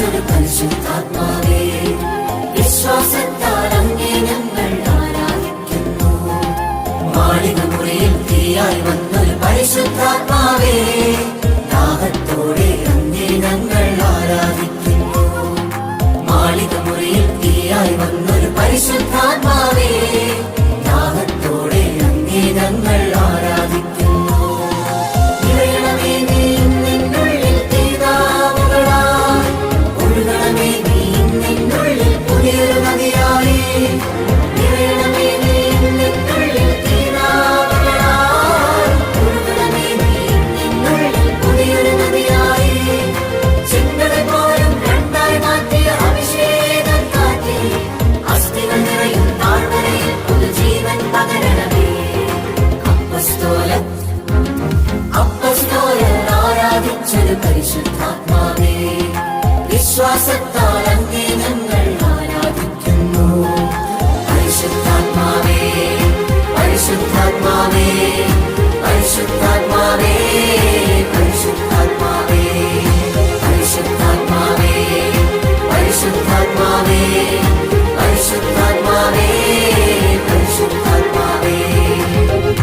ആരാധിച്ചൊരു പരിശുദ്ധാത്മാവേ, വിശ്വാസത്താൽ അങ്ങേ ഞങ്ങൾ ആരാധിക്കുന്നു. മാളിക മുറിയിൽ തീയായി വന്നൊരു പരിശുദ്ധാത്മാവേ, ദാഹത്തോടെ അങ്ങേ ഞങ്ങൾ ആരാധിക്കുന്നു. മാളിക മുറിയിൽ തീയായി വന്നൊരു പരിശുദ്ധാത്മാവേ, ദാഹത്തോടെ അങ്ങേ ഞങ്ങൾ ആരാധിക്കുന്നു. നിറയണമേ നീ നിന്നുള്ളിൽ തീതാവുകളായി, ഒഴുകണമേ നീ നിന്നുള്ളിൽ പുതിയൊരു നദിയായി. നിറയണമേ നീ നിന്നുള്ളിൽ തീതാവുകളായി, ഒഴുകണമേ നീ നിന്നുള്ളിൽ പുതിയൊരു നദിയായി. ചിന്തകൾ പോലും രണ്ടായി മാറ്റിയ അഭിഷേകം കാറ്റി, അസ്ഥികൾ നിറയും താഴ്വരയിൽ പുതുജീവൻ പകരണമേ. അപ്പസ്തോലൻ ആരാധിച്ചൊരു പരിശുദ്ധാത്മാവേ, വിശ്വാസത്താൽ